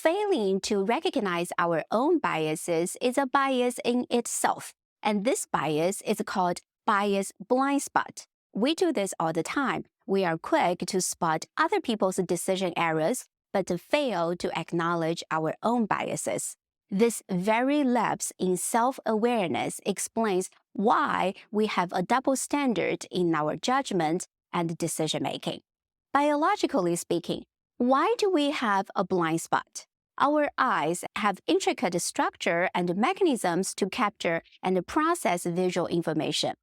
failing to recognize our own biases is a bias in itself, and this bias is called bias blind spot. We do this all the time. We are quick to spot other people's decision errors, but fail to acknowledge our own biases. This very lapse in self-awareness explains why we have a double standard in our judgment and decision-making. Biologically speaking, why do we have a blind spot? Our eyes have intricate structure and mechanisms to capture and process visual information.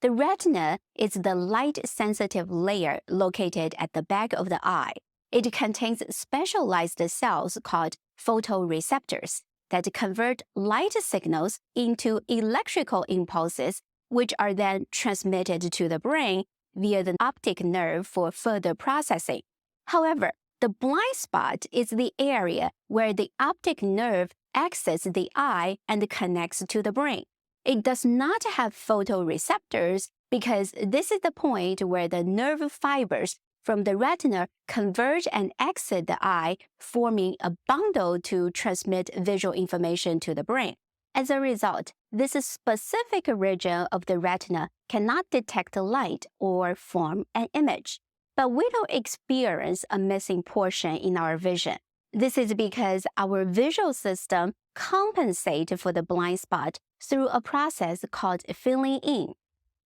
The retina is the light-sensitive layer located at the back of the eye. It contains specialized cells called photoreceptors that convert light signals into electrical impulses, which are then transmitted to the brain via the optic nerve for further processing. However, the blind spot is the area where the optic nerve exits the eye and connects to the brain. It does not have photoreceptors because this is the point where the nerve fibers from the retina converge and exit the eye, forming a bundle to transmit visual information to the brain. As a result, this specific region of the retina cannot detect light or form an image. But we don't experience a missing portion in our vision. This is because our visual system compensates for the blind spot through a process called filling in.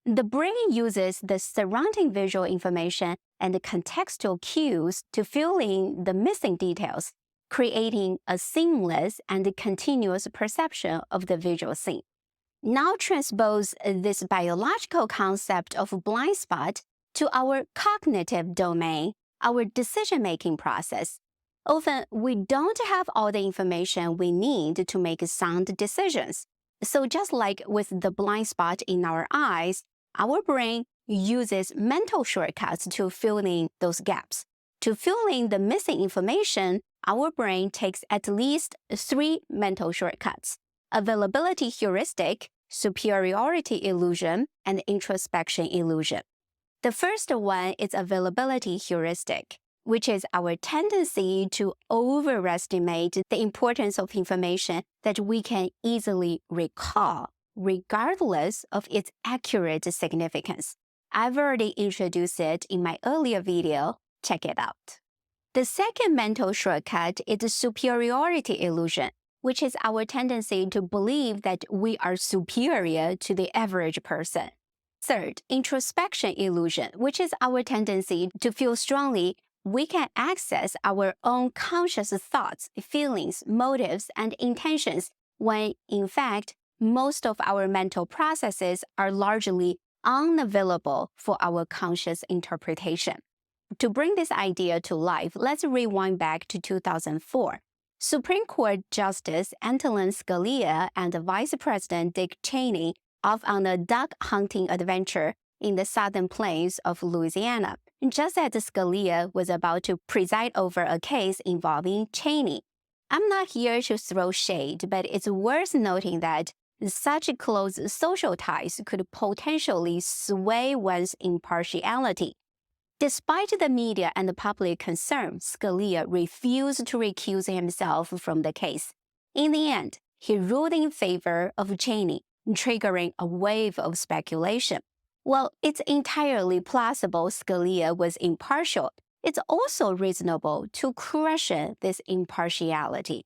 The brain uses the surrounding visual information and contextual cues to fill in the missing details, creating a seamless and continuous perception of the visual scene. Now transpose this biological concept of blind spot to our cognitive domain, our decision-making process. Often, we don't have all the information we need to make sound decisions. So just like with the blind spot in our eyes, our brain uses mental shortcuts to fill in those gaps. To fill in the missing information, our brain takes at least 3 mental shortcuts: availability heuristic, superiority illusion, and introspection illusion. The first one is availability heuristic, which is our tendency to overestimate the importance of information that we can easily recall, regardless of its accurate significance. I've already introduced it in my earlier video. Check it out. The second mental shortcut is superiority illusion, which is our tendency to believe that we are superior to the average person. Third, introspection illusion, which is our tendency to feel strongly we can access our own conscious thoughts, feelings, motives, and intentions when, in fact, most of our mental processes are largely unavailable for our conscious interpretation. To bring this idea to life, let's rewind back to 2004. Supreme Court Justice Antonin Scalia and Vice President Dick Cheney off on a duck hunting adventure in the southern plains of Louisiana, just as Scalia was about to preside over a case involving Cheney. I'm not here to throw shade, but it's worth noting that such close social ties could potentially sway one's impartiality. Despite the media and the public concern, Scalia refused to recuse himself from the case. In the end, he ruled in favor of Cheney, triggering a wave of speculation. While it's entirely plausible Scalia was impartial, it's also reasonable to question this impartiality.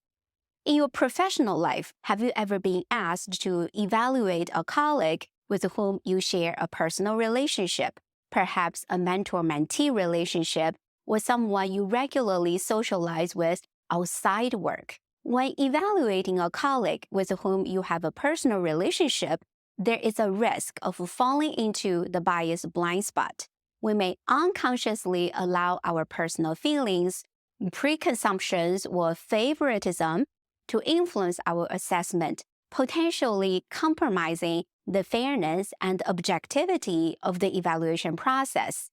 In your professional life, have you ever been asked to evaluate a colleague with whom you share a personal relationship, perhaps a mentor-mentee relationship, or someone you regularly socialize with outside work? When evaluating a colleague with whom you have a personal relationship, there is a risk of falling into the bias blind spot. We may unconsciously allow our personal feelings, preconceptions, or favoritism to influence our assessment, potentially compromising the fairness and objectivity of the evaluation process.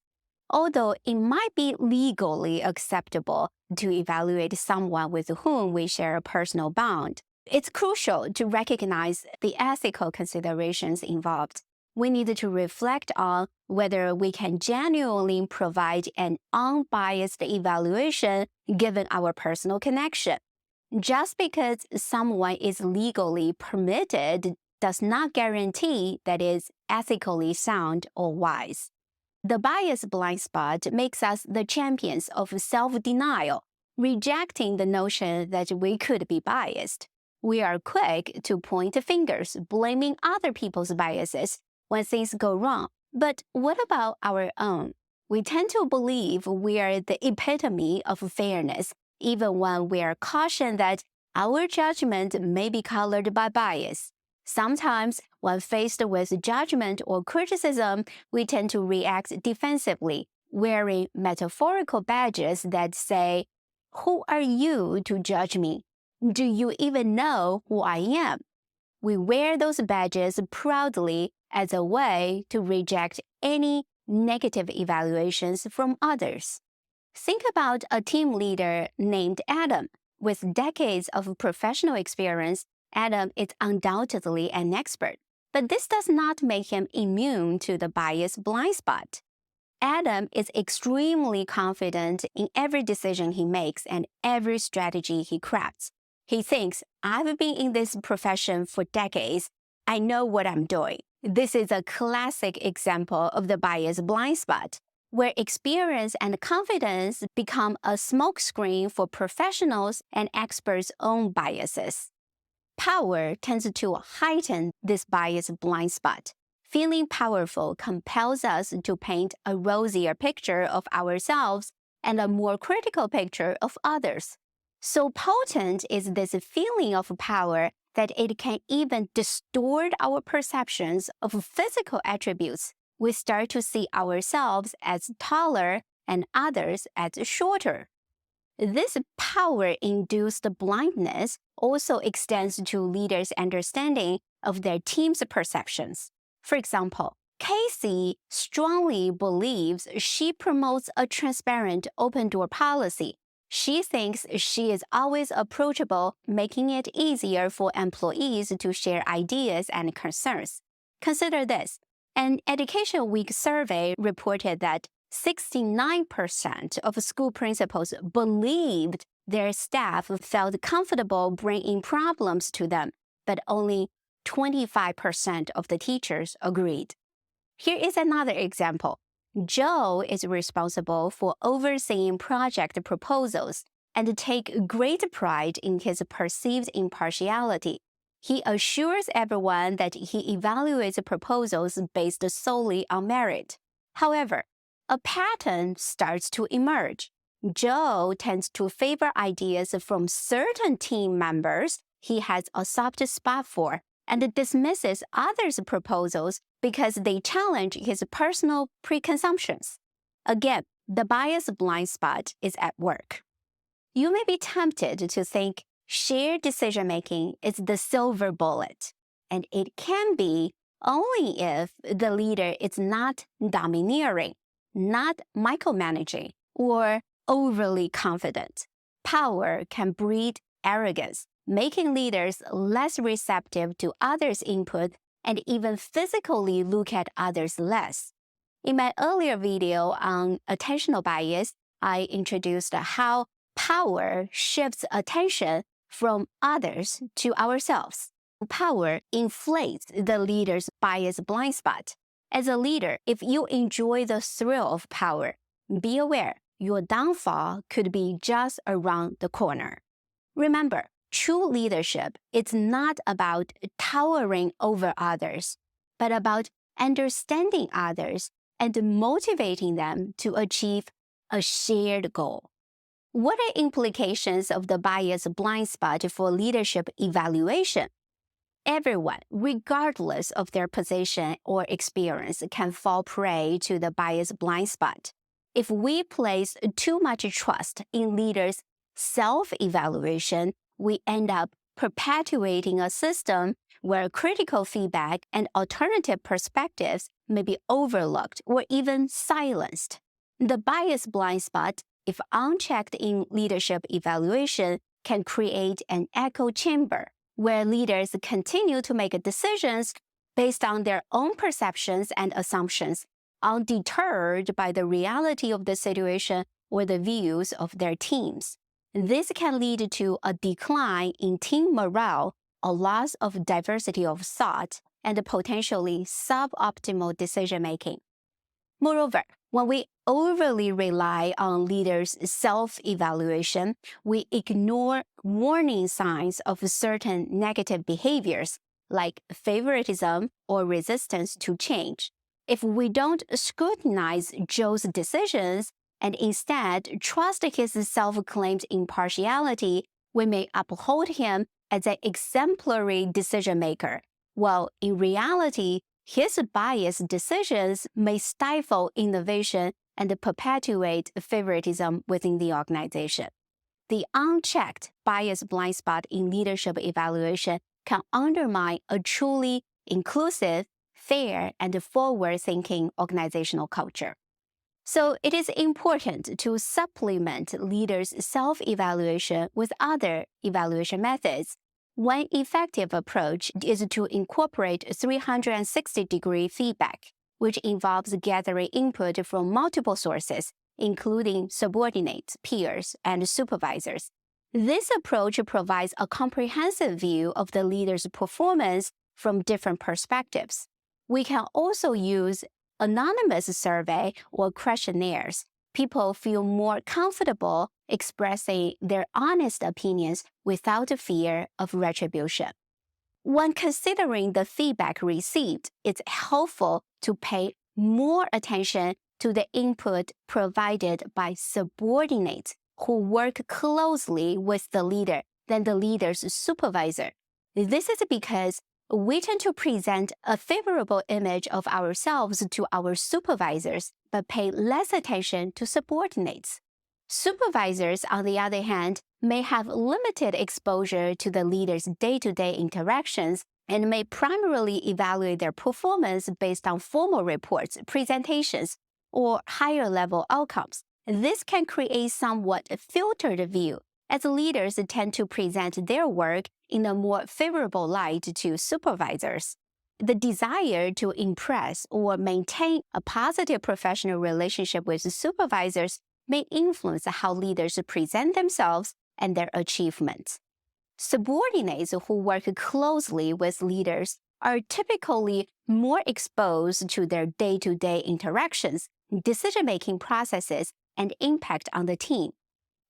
Although it might be legally acceptable to evaluate someone with whom we share a personal bond, it's crucial to recognize the ethical considerations involved. We need to reflect on whether we can genuinely provide an unbiased evaluation given our personal connection. Just because someone is legally permitted does not guarantee that it's ethically sound or wise. The bias blind spot makes us the champions of self-denial, rejecting the notion that we could be biased. We are quick to point fingers, blaming other people's biases when things go wrong. But what about our own? We tend to believe we are the epitome of fairness, even when we are cautioned that our judgment may be colored by bias. Sometimes, when faced with judgment or criticism, we tend to react defensively, wearing metaphorical badges that say, "Who are you to judge me? Do you even know who I am?" We wear those badges proudly as a way to reject any negative evaluations from others. Think about a team leader named Adam. With decades of professional experience, Adam is undoubtedly an expert, but this does not make him immune to the bias blind spot. Adam is extremely confident in every decision he makes and every strategy he crafts. He thinks, "I've been in this profession for decades. I know what I'm doing." This is a classic example of the bias blind spot, where experience and confidence become a smokescreen for professionals and experts' own biases. Power tends to heighten this bias blind spot. Feeling powerful compels us to paint a rosier picture of ourselves and a more critical picture of others. So potent is this feeling of power that it can even distort our perceptions of physical attributes. We start to see ourselves as taller and others as shorter. This power-induced blindness also extends to leaders' understanding of their team's perceptions. For example, Casey strongly believes she promotes a transparent, open-door policy. She thinks she is always approachable, making it easier for employees to share ideas and concerns. Consider this. An Education Week survey reported that 69% of school principals believed their staff felt comfortable bringing problems to them, but only 25% of the teachers agreed. Here is another example. Joe is responsible for overseeing project proposals and takes great pride in his perceived impartiality. He assures everyone that he evaluates proposals based solely on merit. However, a pattern starts to emerge. Joe tends to favor ideas from certain team members he has a soft spot for and dismisses others' proposals because they challenge his personal preconceptions. Again, the bias blind spot is at work. You may be tempted to think shared decision-making is the silver bullet, and it can be only if the leader is not domineering, not micromanaging, or overly confident. Power can breed arrogance, making leaders less receptive to others' input and even physically look at others less. In my earlier video on attentional bias, I introduced how power shifts attention from others to ourselves. Power inflates the leader's bias blind spot. As a leader, if you enjoy the thrill of power, be aware your downfall could be just around the corner. Remember, true leadership is not about towering over others, but about understanding others and motivating them to achieve a shared goal. What are implications of the bias blind spot for leadership evaluation? Everyone, regardless of their position or experience, can fall prey to the bias blind spot. If we place too much trust in leaders' self-evaluation, we end up perpetuating a system where critical feedback and alternative perspectives may be overlooked or even silenced. The bias blind spot, if unchecked in leadership evaluation, can create an echo chamber where leaders continue to make decisions based on their own perceptions and assumptions, undeterred by the reality of the situation or the views of their teams. This can lead to a decline in team morale, a loss of diversity of thought, and potentially suboptimal decision-making. Moreover, when we overly rely on leaders' self-evaluation, we ignore warning signs of certain negative behaviors, like favoritism or resistance to change. If we don't scrutinize Joe's decisions and instead trust his self-claimed impartiality, we may uphold him as an exemplary decision-maker, while in reality, his biased decisions may stifle innovation and perpetuate favoritism within the organization. The unchecked bias blind spot in leadership evaluation can undermine a truly inclusive, fair, and forward-thinking organizational culture. So it is important to supplement leaders' self-evaluation with other evaluation methods. One effective approach is to incorporate 360-degree feedback, which involves gathering input from multiple sources, including subordinates, peers, and supervisors. This approach provides a comprehensive view of the leader's performance from different perspectives. We can also use anonymous survey or questionnaires. People feel more comfortable expressing their honest opinions without fear of retribution. When considering the feedback received, it's helpful to pay more attention to the input provided by subordinates who work closely with the leader than the leader's supervisor. This is because we tend to present a favorable image of ourselves to our supervisors, but pay less attention to subordinates. Supervisors, on the other hand, may have limited exposure to the leader's day-to-day interactions and may primarily evaluate their performance based on formal reports, presentations, or higher-level outcomes. This can create somewhat filtered view, as leaders tend to present their work in a more favorable light to supervisors. The desire to impress or maintain a positive professional relationship with supervisors may influence how leaders present themselves and their achievements. Subordinates who work closely with leaders are typically more exposed to their day-to-day interactions, decision-making processes, and impact on the team.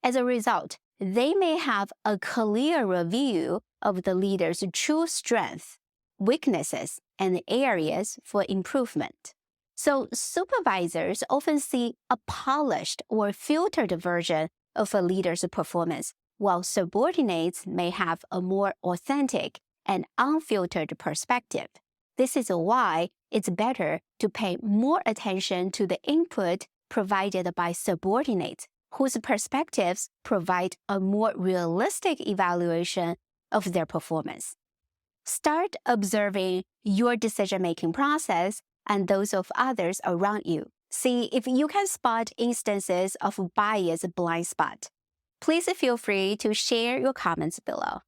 As a result, they may have a clearer view of the leader's true strengths, weaknesses, and areas for improvement. So supervisors often see a polished or filtered version of a leader's performance, while subordinates may have a more authentic and unfiltered perspective. This is why it's better to pay more attention to the input provided by subordinates, whose perspectives provide a more realistic evaluation of their performance. Start observing your decision-making process and those of others around you. See if you can spot instances of bias blind spot. Please feel free to share your comments below.